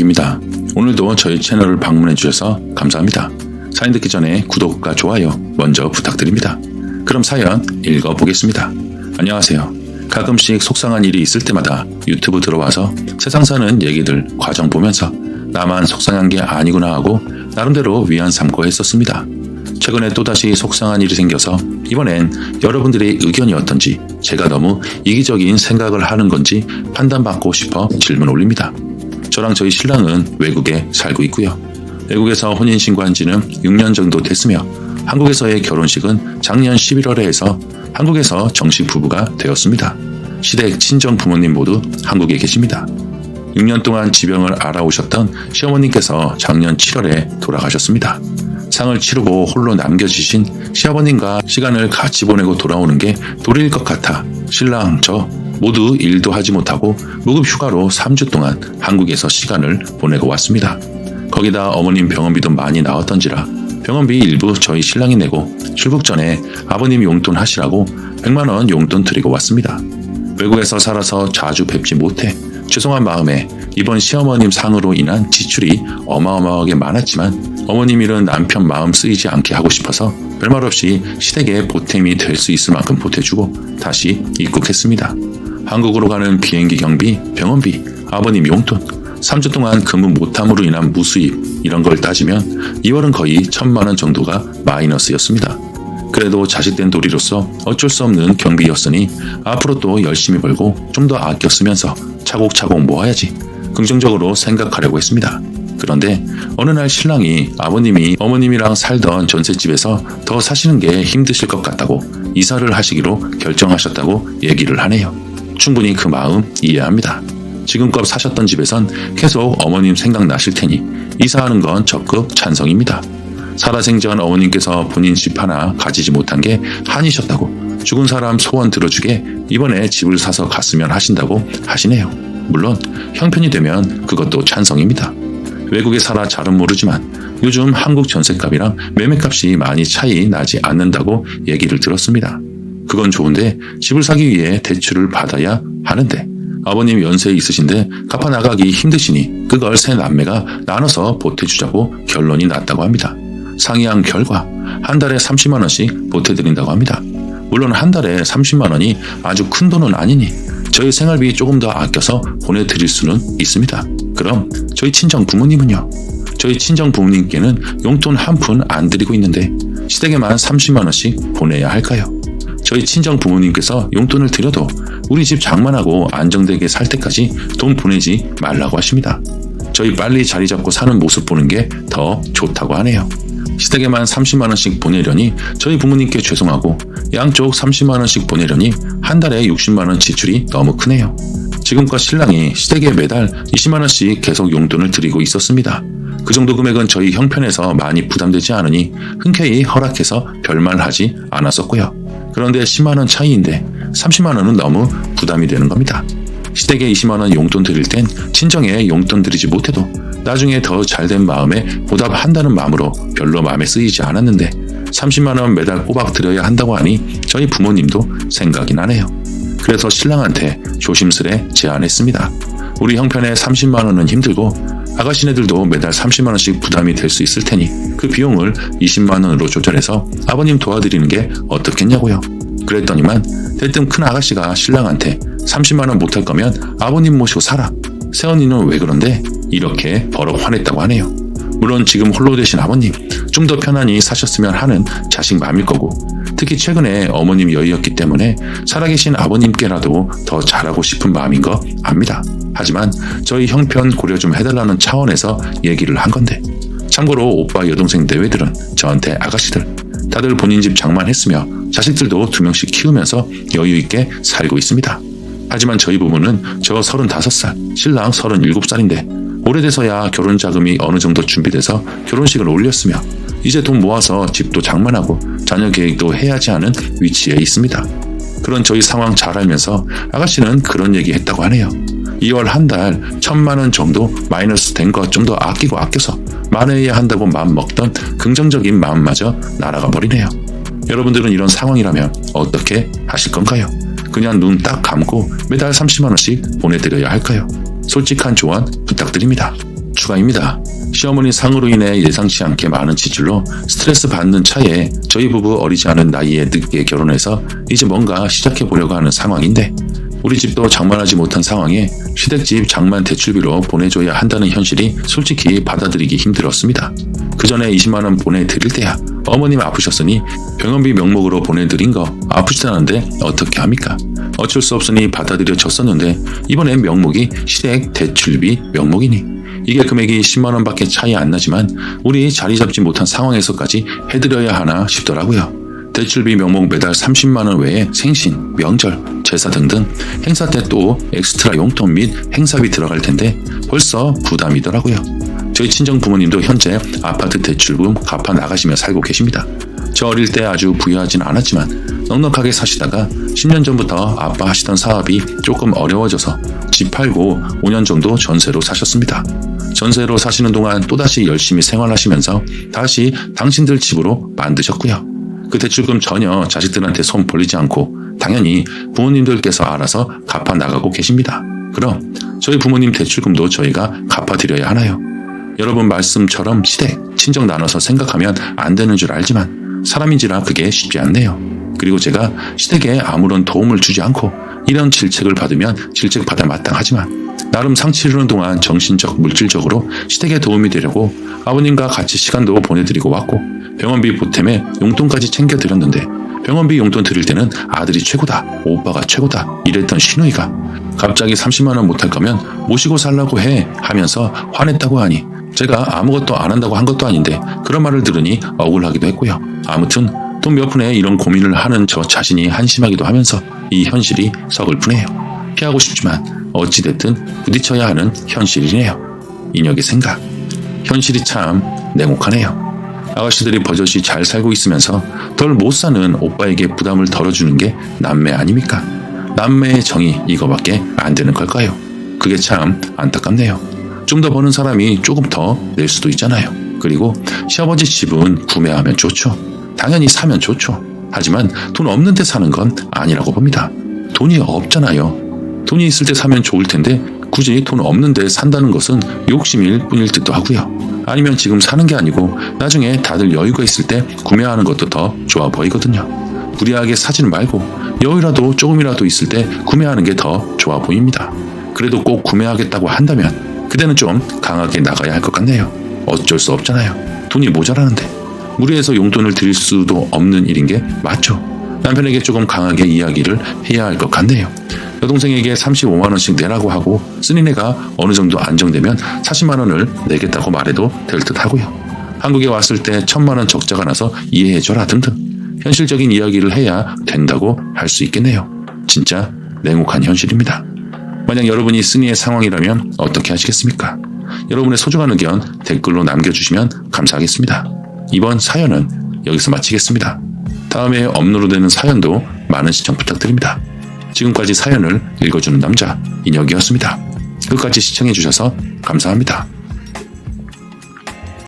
이야기입니다. 오늘도 저희 채널을 방문해 주셔서 감사합니다. 사연 듣기 전에 구독과 좋아요 먼저 부탁드립니다. 그럼 사연 읽어보겠습니다. 안녕하세요. 가끔씩 속상한 일이 있을 때마다 유튜브 들어와서 세상 사는 얘기들 과정 보면서 나만 속상한 게 아니구나 하고 나름대로 위안 삼고 했었습니다. 최근에 또다시 속상한 일이 생겨서 이번엔 여러분들의 의견이 어떤지 제가 너무 이기적인 생각을 하는 건지 판단받고 싶어 질문 올립니다. 저랑 저희 신랑은 외국에 살고 있고요. 외국에서 혼인신고한 지는 6년 정도 됐으며 한국에서의 결혼식은 작년 11월에 해서 한국에서 정식 부부가 되었습니다. 시댁 친정 부모님 모두 한국에 계십니다. 6년 동안 지병을 알아오셨던 시어머님께서 작년 7월에 돌아가셨습니다. 상을 치르고 홀로 남겨지신 시아버님과 시간을 같이 보내고 돌아오는 게 도리일 것 같아 신랑 저 모두 일도 하지 못하고 무급 휴가로 3주 동안 한국에서 시간을 보내고 왔습니다. 거기다 어머님 병원비도 많이 나왔던지라 병원비 일부 저희 신랑이 내고 출국 전에 아버님 용돈 하시라고 100만 원 용돈 드리고 왔습니다. 외국에서 살아서 자주 뵙지 못해 죄송한 마음에 이번 시어머님 상으로 인한 지출이 어마어마하게 많았지만 어머님 일은 남편 마음 쓰이지 않게 하고 싶어서 별말 없이 시댁에 보탬이 될 수 있을 만큼 보태주고 다시 입국했습니다. 한국으로 가는 비행기 경비, 병원비, 아버님 용돈, 3주 동안 근무 못함으로 인한 무수입 이런 걸 따지면 2월은 거의 1,000만 원 정도가 마이너스였습니다. 그래도 자식된 도리로서 어쩔 수 없는 경비였으니 앞으로 또 열심히 벌고 좀 더 아껴 쓰면서 차곡차곡 모아야지 긍정적으로 생각하려고 했습니다. 그런데 어느 날 신랑이 아버님이 어머님이랑 살던 전셋집에서 더 사시는 게 힘드실 것 같다고 이사를 하시기로 결정하셨다고 얘기를 하네요. 충분히 그 마음 이해합니다. 지금껏 사셨던 집에선 계속 어머님 생각나실 테니 이사하는 건 적극 찬성입니다. 살아생전 어머님께서 본인 집 하나 가지지 못한 게 한이셨다고 죽은 사람 소원 들어주게 이번에 집을 사서 갔으면 하신다고 하시네요. 물론 형편이 되면 그것도 찬성입니다. 외국에 살아 잘은 모르지만 요즘 한국 전셋값이랑 매매값이 많이 차이 나지 않는다고 얘기를 들었습니다. 그건 좋은데 집을 사기 위해 대출을 받아야 하는데 아버님 연세 있으신데 갚아 나가기 힘드시니 그걸 세 남매가 나눠서 보태주자고 결론이 났다고 합니다. 상의한 결과 한 달에 30만 원씩 보태드린다고 합니다. 물론 한 달에 30만 원이 아주 큰 돈은 아니니 저희 생활비 조금 더 아껴서 보내드릴 수는 있습니다. 그럼 저희 친정 부모님은요? 저희 친정 부모님께는 용돈 한 푼 안 드리고 있는데 시댁에만 30만 원씩 보내야 할까요? 저희 친정 부모님께서 용돈을 드려도 우리 집 장만하고 안정되게 살 때까지 돈 보내지 말라고 하십니다. 저희 빨리 자리 잡고 사는 모습 보는 게 더 좋다고 하네요. 시댁에만 30만 원씩 보내려니 저희 부모님께 죄송하고 양쪽 30만 원씩 보내려니 한 달에 60만 원 지출이 너무 크네요. 지금껏 신랑이 시댁에 매달 20만 원씩 계속 용돈을 드리고 있었습니다. 그 정도 금액은 저희 형편에서 많이 부담되지 않으니 흔쾌히 허락해서 별말 하지 않았었고요. 그런데 10만 원 차이인데 30만 원은 너무 부담이 되는 겁니다. 시댁에 20만 원 용돈 드릴 땐 친정에 용돈 드리지 못해도 나중에 더 잘된 마음에 보답한다는 마음으로 별로 마음에 쓰이지 않았는데 30만 원 매달 꼬박 드려야 한다고 하니 저희 부모님도 생각이 나네요. 그래서 신랑한테 조심스레 제안했습니다. 우리 형편에 30만 원은 힘들고 아가씨네들도 매달 30만 원씩 부담이 될 수 있을 테니 그 비용을 20만 원으로 조절해서 아버님 도와드리는 게 어떻겠냐고요. 그랬더니만 대뜸 큰 아가씨가 신랑한테 30만 원 못할 거면 아버님 모시고 살아. 새언니는 왜 그런데? 이렇게 버럭 화냈다고 하네요. 물론 지금 홀로 되신 아버님 좀 더 편안히 사셨으면 하는 자식 마음일 거고 특히 최근에 어머님 여의였기 때문에 살아계신 아버님께라도 더 잘하고 싶은 마음인 거 압니다. 하지만 저희 형편 고려 좀 해달라는 차원에서 얘기를 한 건데 참고로 오빠 여동생 내외들은 저한테 아가씨들 다들 본인 집 장만했으며 자식들도 2명씩 키우면서 여유있게 살고 있습니다. 하지만 저희 부부는 저 35살, 신랑 37살인데 오래돼서야 결혼 자금이 어느 정도 준비돼서 결혼식을 올렸으며 이제 돈 모아서 집도 장만하고 자녀 계획도 해야지 하는 위치에 있습니다. 그런 저희 상황 잘 알면서 아가씨는 그런 얘기 했다고 하네요. 2월 한 달 1,000만 원 정도 마이너스 된 거 좀 더 아끼고 아껴서 만회해야 한다고 마음 먹던 긍정적인 마음마저 날아가 버리네요. 여러분들은 이런 상황이라면 어떻게 하실 건가요? 그냥 눈 딱 감고 매달 30만 원씩 보내드려야 할까요? 솔직한 조언 부탁드립니다. 추가입니다. 시어머니 상으로 인해 예상치 않게 많은 지출로 스트레스 받는 차에 저희 부부 어리지 않은 나이에 늦게 결혼해서 이제 뭔가 시작해 보려고 하는 상황인데, 우리 집도 장만하지 못한 상황에 시댁집 장만 대출비로 보내줘야 한다는 현실이 솔직히 받아들이기 힘들었습니다. 그 전에 20만원 보내드릴 때야 어머님 아프셨으니 병원비 명목으로 보내드린 거 아프시다는데 어떻게 합니까? 어쩔 수 없으니 받아들여졌었는데 이번엔 명목이 시댁 대출비 명목이니 이게 금액이 10만원 밖에 차이 안 나지만 우리 자리 잡지 못한 상황에서까지 해드려야 하나 싶더라고요. 대출비 명목 매달 30만원 외에 생신, 명절, 제사 등등 행사 때 또 엑스트라 용돈 및 행사비 들어갈 텐데 벌써 부담이더라고요. 저희 친정 부모님도 현재 아파트 대출금 갚아 나가시며 살고 계십니다. 저 어릴 때 아주 부유하진 않았지만 넉넉하게 사시다가 10년 전부터 아빠 하시던 사업이 조금 어려워져서 집 팔고 5년 정도 전세로 사셨습니다. 전세로 사시는 동안 또다시 열심히 생활하시면서 다시 당신들 집으로 만드셨고요. 그 대출금 전혀 자식들한테 손 벌리지 않고 당연히 부모님들께서 알아서 갚아 나가고 계십니다. 그럼 저희 부모님 대출금도 저희가 갚아드려야 하나요? 여러분 말씀처럼 시댁, 친정 나눠서 생각하면 안 되는 줄 알지만 사람인지라 그게 쉽지 않네요. 그리고 제가 시댁에 아무런 도움을 주지 않고 이런 질책을 받으면 질책받아 마땅하지만 나름 상치르는 동안 정신적, 물질적으로 시댁에 도움이 되려고 아버님과 같이 시간도 보내드리고 왔고 병원비 보탬에 용돈까지 챙겨드렸는데 병원비 용돈 드릴 때는 아들이 최고다, 오빠가 최고다 이랬던 시누이가 갑자기 30만원 못할 거면 모시고 살라고 해 하면서 화냈다고 하니 제가 아무것도 안 한다고 한 것도 아닌데 그런 말을 들으니 억울하기도 했고요. 아무튼 돈 몇 푼에 이런 고민을 하는 저 자신이 한심하기도 하면서 이 현실이 서글프네요. 피하고 싶지만 어찌됐든 부딪혀야 하는 현실이네요. 인혁의 생각. 현실이 참 냉혹하네요. 아가씨들이 버젓이 잘 살고 있으면서 덜 못 사는 오빠에게 부담을 덜어주는 게 남매 아닙니까? 남매의 정이 이거밖에 안 되는 걸까요? 그게 참 안타깝네요. 좀 더 버는 사람이 조금 더 낼 수도 있잖아요. 그리고 시아버지 집은 구매하면 좋죠. 당연히 사면 좋죠. 하지만 돈 없는데 사는 건 아니라고 봅니다. 돈이 없잖아요. 돈이 있을 때 사면 좋을 텐데 굳이 돈 없는데 산다는 것은 욕심일 뿐일 듯도 하고요. 아니면 지금 사는 게 아니고 나중에 다들 여유가 있을 때 구매하는 것도 더 좋아 보이거든요. 무리하게 사지는 말고 여유라도 조금이라도 있을 때 구매하는 게 더 좋아 보입니다. 그래도 꼭 구매하겠다고 한다면 그때는 좀 강하게 나가야 할 것 같네요. 어쩔 수 없잖아요. 돈이 모자라는데 무리해서 용돈을 드릴 수도 없는 일인 게 맞죠. 남편에게 조금 강하게 이야기를 해야 할 것 같네요. 여동생에게 35만원씩 내라고 하고 쓴이네가 어느 정도 안정되면 40만원을 내겠다고 말해도 될 듯 하고요. 한국에 왔을 때 1000만원 적자가 나서 이해해줘라 등등 현실적인 이야기를 해야 된다고 할 수 있겠네요. 진짜 냉혹한 현실입니다. 만약 여러분이 쓴이의 상황이라면 어떻게 하시겠습니까? 여러분의 소중한 의견 댓글로 남겨주시면 감사하겠습니다. 이번 사연은 여기서 마치겠습니다. 다음에 업로드되는 사연도 많은 시청 부탁드립니다. 지금까지 사연을 읽어주는 남자 인혁이었습니다. 끝까지 시청해주셔서 감사합니다.